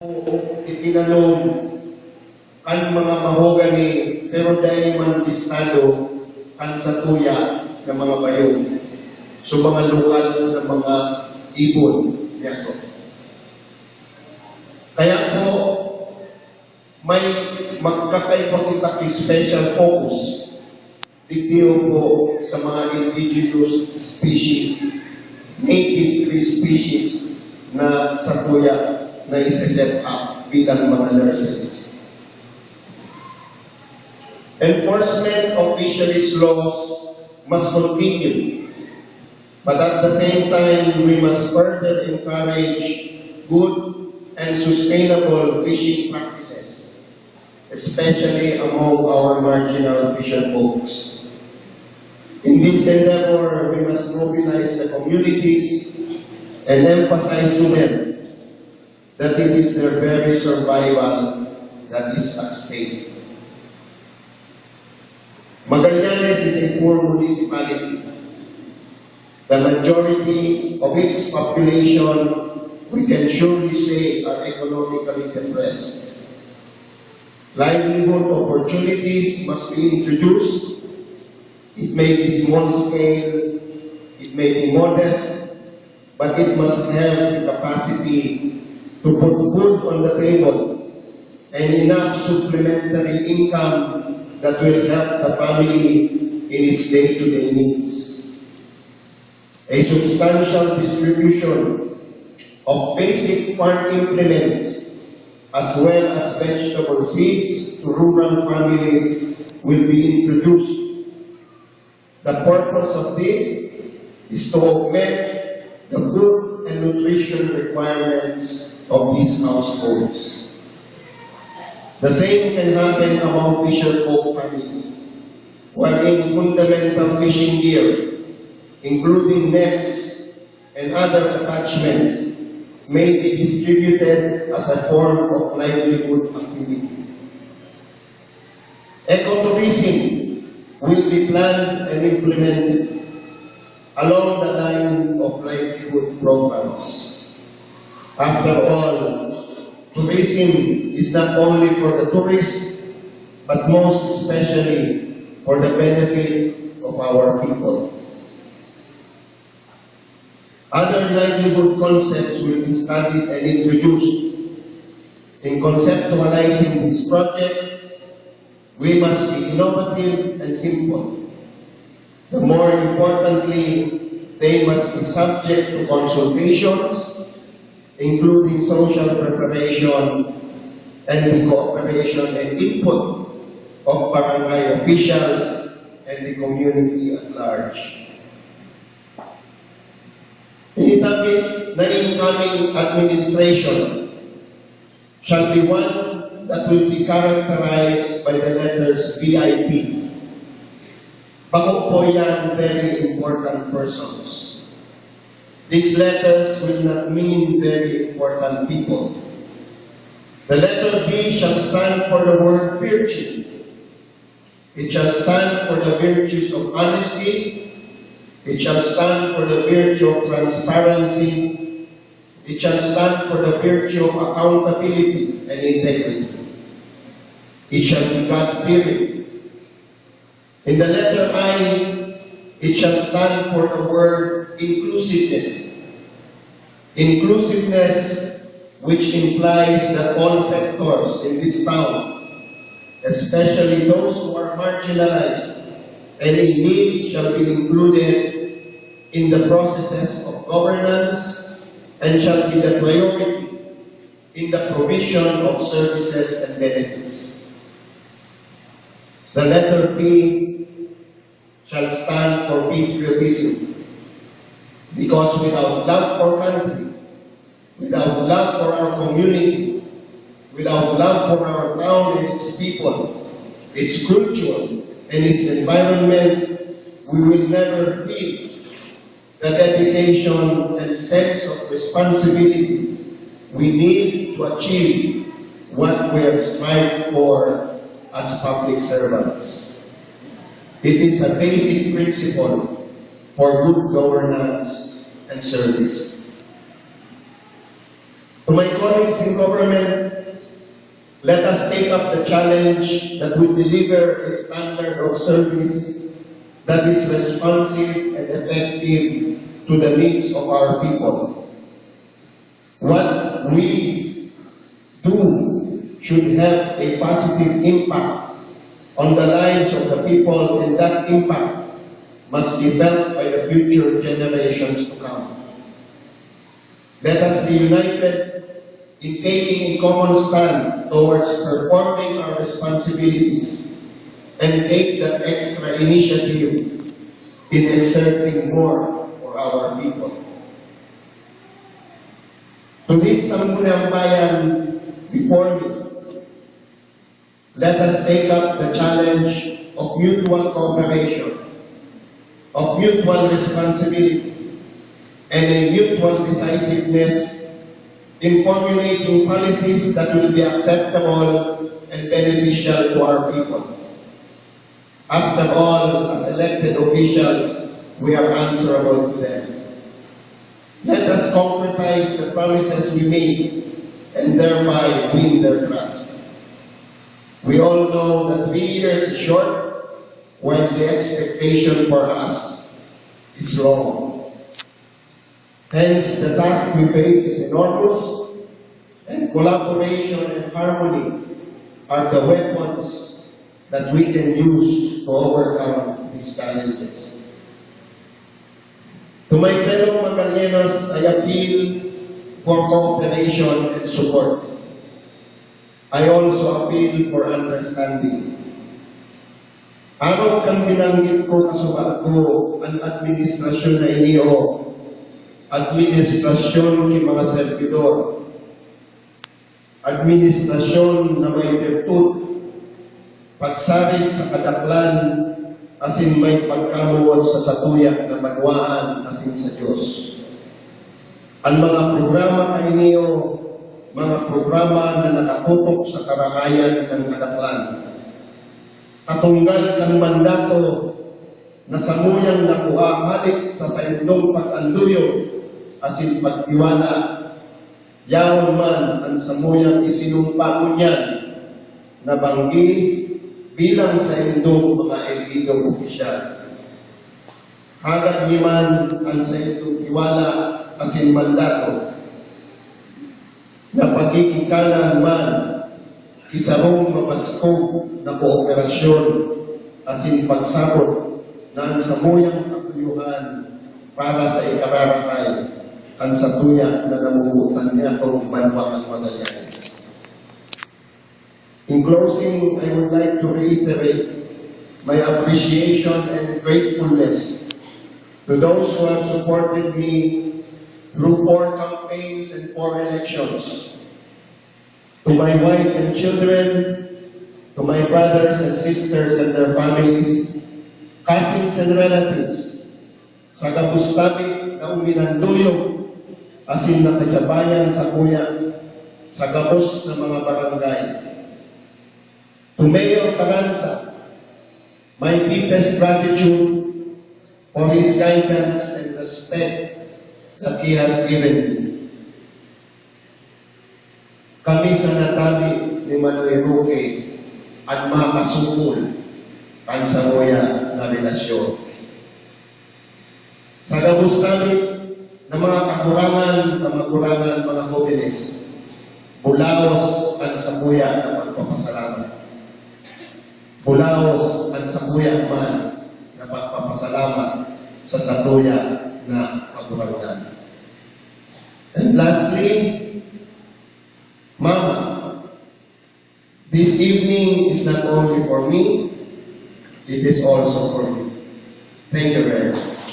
Itinalong ang mga mahogani pero dahil man listado ang satuya ng mga bayong. So mga lokal na mga ibon. Yato. Kaya po, may magkakaiba kita special focus dito po sa mga indigenous species, native tree species na satuya na isa-set up bilang mga nurseries. Enforcement of fisheries laws must continue, but at the same time, we must further encourage good and sustainable fishing practices, especially among our marginal fisher folks. In this endeavor, we must mobilize the communities and emphasize to them that it is their very survival that is at stake. Magallanes is a poor municipality. The majority of its population, we can surely say, are economically depressed. Livelihood opportunities must be introduced. It may be small scale, it may be modest, but it must have the capacity to put food on the table and enough supplementary income that will help the family in its day-to-day needs. A substantial distribution of basic farm implements as well as vegetable seeds to rural families will be introduced. The purpose of this is to augment the food and nutrition requirements of these households. The same can happen among fisher folk families, wherein fundamental fishing gear, including nets and other attachments, may be distributed as a form of livelihood activity. Ecotourism will be planned and implemented along the line of livelihood programs. After all, tourism is not only for the tourists, but most especially for the benefit of our people. Other livelihood concepts will be studied and introduced. In conceptualizing these projects, we must be innovative and simple. The more importantly, they must be subject to consultations, including social preparation and the cooperation and input of barangay officials and the community at large. The incoming administration shall be one that will be characterized by the letters VIP. Bako po yan, very important persons. These letters will not mean very important people. The letter B shall stand for the word virtue. It shall stand for the virtues of honesty. It shall stand for the virtue of transparency. It shall stand for the virtue of accountability and integrity. It shall be God-fearing. In the letter I, it shall stand for the word inclusiveness. Inclusiveness which implies that all sectors in this town, especially those who are marginalized and in need, shall be included in the processes of governance and shall be the priority in the provision of services and benefits. The letter P shall stand for patriotism, because without love for country, without love for our community, without love for our town and its people, its culture and its environment, we will never feel the dedication and sense of responsibility we need to achieve what we have strived for as public servants. It is a basic principle for good governance and service. To my colleagues in government, let us take up the challenge that we deliver a standard of service that is responsive and effective to the needs of our people. What we do should have a positive impact on the lives of the people, and that impact must be felt by the future generations to come. Let us be united in taking a common stand towards performing our responsibilities and take that extra initiative in exerting more for our people. To this Sangguniang Bayan before me, let us take up the challenge of mutual cooperation, of mutual responsibility, and a mutual decisiveness in formulating policies that will be acceptable and beneficial to our people. After all, as elected officials, we are answerable to them. Let us concretize the promises we made and thereby win their trust. We all know that 3 years is short, while the expectation for us is long. Hence, the task we face is enormous, and collaboration and harmony are the weapons that we can use to overcome these challenges. To my fellow Magallanes, I appeal for cooperation and support. I also appeal for understanding. Araw kang binanggit ko kasubat ko ang administrasyon na iniyo, administrasyon ng mga servidor, administrasyon na may virtud, pagsarig sa kadaklan, asin may pagkamuot sa satuyak na banwaan asin sa Diyos. Ang mga programa kay niyo, mga programa na nakatutok sa karangayan ng kadaklan. Katunggal kang mandato na samuyang nakuha halik sa saindong pag-anduyo asin pagtiwala, yaon man ang samuyang isinumpa mo niyan na banggi bilang sa indong mga elidong opisyal. Hagad ni man ang sa indong tiwala asin mandato na pagkikikanan man isarong mapaskog na kooperasyon asin pagsabot na ang samuyang katuyuhan para sa ikararakay ang satuya na namuhutan niya itong banwa ng Magallanes. In closing, I would like to reiterate my appreciation and gratefulness to those who have supported me through 4 campaigns and 4 elections. To my wife and children, to my brothers and sisters and their families, cousins and relatives, sa gabustami na uminanduyog, asin na kasabayan sa kuya, sa gabos ng mga barangay. To Mayor Taranza, my deepest gratitude for his guidance and respect that he has given me. Kami sa natabi ni Manoy Roque at makasukol ang samoya na relasyon. Sa gabos namin na mga kakurangan, mga jóvenes, bulaos ang samoya na pagpapasalamat. Bulaos ang sabuya man na pagpapasalamat sa satuya na kakurangan. And lastly, Mama, this evening is not only for me, it is also for you. Thank you very much.